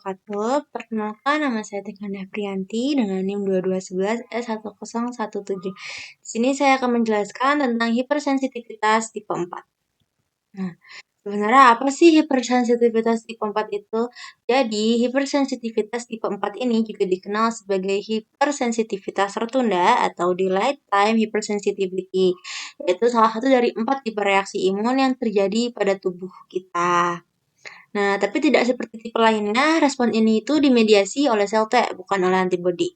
wabarakatuh. Perkenalkan, nama saya Tikanda Priyanti dengan NIM 2211 S1017. Di sini saya akan menjelaskan tentang hipersensitivitas tipe 4. Nah, sebenarnya apa sih hipersensitivitas tipe 4 itu? Jadi, hipersensitivitas tipe 4 ini juga dikenal sebagai hipersensitivitas tertunda atau delayed time hypersensitivity, yaitu salah satu dari 4 tipe reaksi imun yang terjadi pada tubuh kita. Nah, tapi tidak seperti tipe lainnya, respon ini itu dimediasi oleh sel T, bukan oleh antibodi.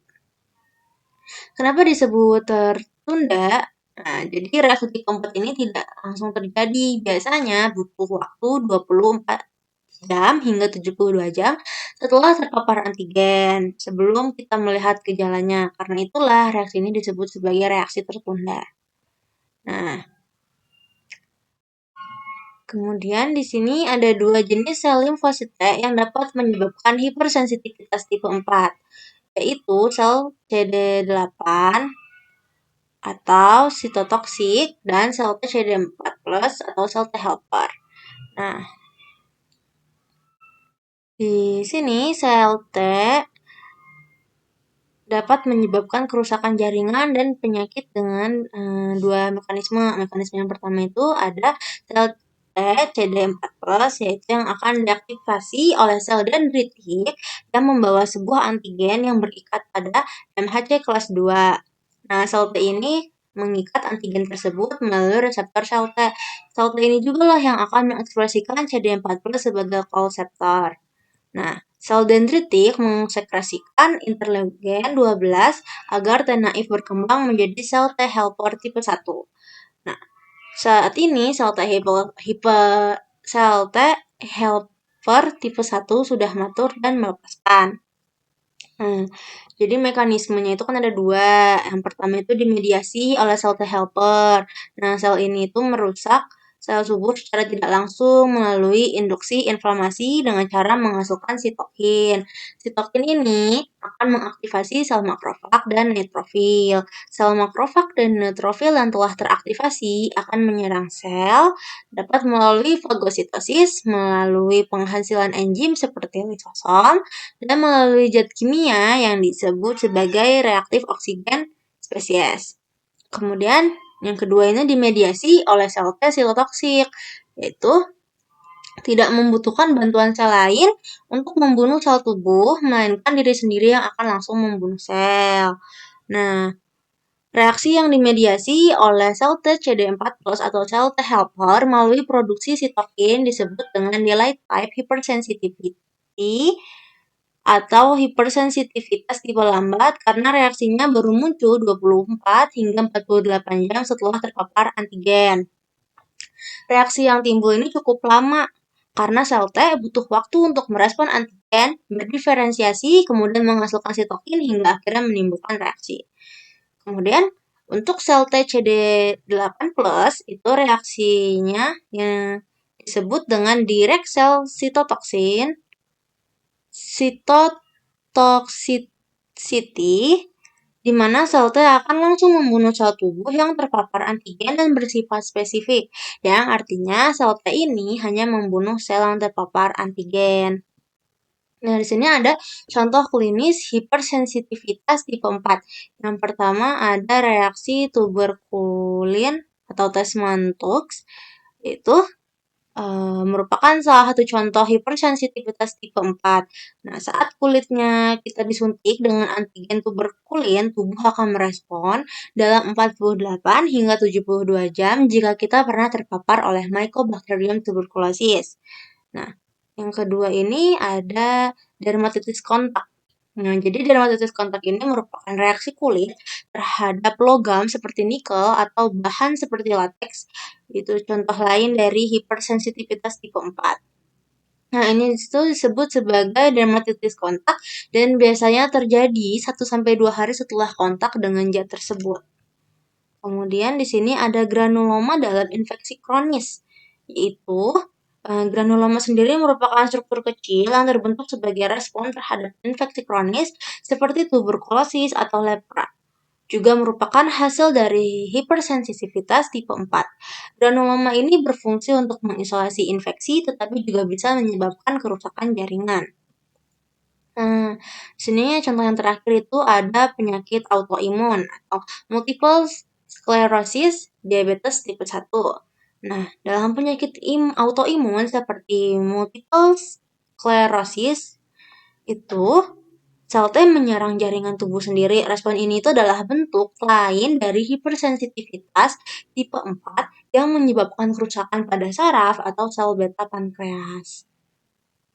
Kenapa disebut tertunda? Nah, jadi reaksi tipe 4 ini tidak langsung terjadi. Biasanya butuh waktu 24 jam hingga 72 jam setelah terpapar antigen, sebelum kita melihat gejalanya. Karena itulah reaksi ini disebut sebagai reaksi tertunda. Nah, kemudian di sini ada dua jenis sel limfosit T yang dapat menyebabkan hipersensitivitas tipe 4, yaitu sel CD8 atau sitotoksik dan sel T CD4+ atau sel T helper. Nah, di sini sel T dapat menyebabkan kerusakan jaringan dan penyakit dengan dua mekanisme. Mekanisme yang pertama itu ada sel T CD4+, yaitu yang akan diaktifasi oleh sel dendritik yang membawa sebuah antigen yang berikat pada MHC kelas 2. Nah, sel T ini mengikat antigen tersebut melalui reseptor sel T. Sel T ini juga lah yang akan mengekspresikan CD4+ sebagai koreseptor. Nah, sel dendritik mensekresikan interleukin 12 agar T naif berkembang menjadi sel T helper tipe 1. Nah, saat ini sel T helper tipe 1 sudah matur dan melepaskan. Jadi mekanismenya itu kan ada dua. Yang pertama itu dimediasi oleh sel T helper. Nah, sel ini itu merusak sel subur secara tidak langsung melalui induksi inflamasi dengan cara menghasilkan sitokin. Sitokin ini akan mengaktifasi sel makrofag dan neutrofil. Sel makrofag dan neutrofil yang telah teraktifasi akan menyerang sel, dapat melalui fagositosis, melalui penghasilan enzim seperti lisosom, dan melalui zat kimia yang disebut sebagai reaktif oksigen spesies. Kemudian yang kedua ini dimediasi oleh sel T sitotoksik, yaitu tidak membutuhkan bantuan sel lain untuk membunuh sel tubuh, melainkan diri sendiri yang akan langsung membunuh sel. Nah, reaksi yang dimediasi oleh sel T CD4+ atau sel T helper melalui produksi sitokin disebut dengan delayed type hypersensitivity atau hipersensitivitas tipe lambat karena reaksinya baru muncul 24 hingga 48 jam setelah terpapar antigen. Reaksi yang timbul ini cukup lama karena sel T butuh waktu untuk merespon antigen, berdiferensiasi, kemudian menghasilkan sitokin hingga akhirnya menimbulkan reaksi. Kemudian untuk sel T CD8+ itu reaksinya yang disebut dengan direct cell cytotoxicity, di mana sel T akan langsung membunuh sel tubuh yang terpapar antigen dan bersifat spesifik, yang artinya sel T ini hanya membunuh sel yang terpapar antigen. Nah, di sini ada contoh klinis hipersensitivitas tipe 4. Yang pertama ada reaksi tuberkulin atau Tesman-Tux, itu merupakan salah satu contoh hipersensitivitas tipe 4. Nah, saat kulitnya kita disuntik dengan antigen tuberkulin, tubuh akan merespon dalam 48 hingga 72 jam jika kita pernah terpapar oleh Mycobacterium tuberculosis. Nah, yang kedua ini ada dermatitis kontak. Nah, jadi dermatitis kontak ini merupakan reaksi kulit terhadap logam seperti nikel atau bahan seperti lateks. Itu contoh lain dari hipersensitivitas tipe 4. Nah, ini itu disebut sebagai dermatitis kontak dan biasanya terjadi 1-2 hari setelah kontak dengan zat tersebut. Kemudian di sini ada granuloma dalam infeksi kronis, yaitu granuloma sendiri merupakan struktur kecil yang terbentuk sebagai respon terhadap infeksi kronis seperti tuberkulosis atau lepra. Juga merupakan hasil dari hipersensitivitas tipe 4. Granuloma ini berfungsi untuk mengisolasi infeksi tetapi juga bisa menyebabkan kerusakan jaringan. Nah, di sini contoh yang terakhir itu ada penyakit autoimun atau multiple sclerosis, diabetes tipe 1. Nah, dalam penyakit autoimun seperti multiple sclerosis itu sel T menyerang jaringan tubuh sendiri. Respon ini itu adalah bentuk lain dari hipersensitivitas tipe 4 yang menyebabkan kerusakan pada saraf atau sel beta pankreas.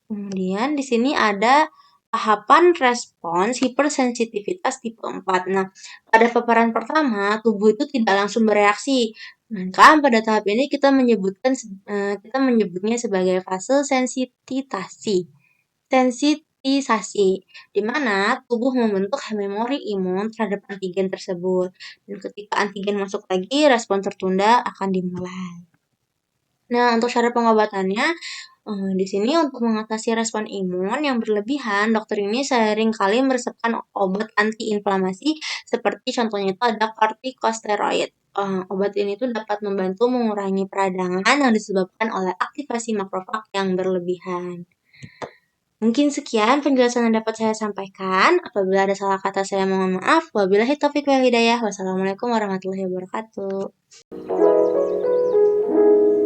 Kemudian di sini ada tahapan respons hipersensitivitas tipe 4. Nah, pada paparan pertama, tubuh itu tidak langsung bereaksi. Maka pada tahap ini kita menyebutnya sebagai fase sensitisasi, di mana tubuh membentuk memori imun terhadap antigen tersebut. Dan ketika antigen masuk lagi, respon tertunda akan dimulai. Nah, untuk cara pengobatannya, di sini untuk mengatasi respon imun yang berlebihan, dokter ini sering kali meresepkan obat antiinflamasi seperti contohnya itu ada kortikosteroid. Obat ini tuh dapat membantu mengurangi peradangan yang disebabkan oleh aktivasi makrofag yang berlebihan. Mungkin sekian penjelasan yang dapat saya sampaikan. Apabila ada salah kata saya mohon maaf. Wabillahi taufiq wal hidayah. Wassalamualaikum warahmatullahi wabarakatuh.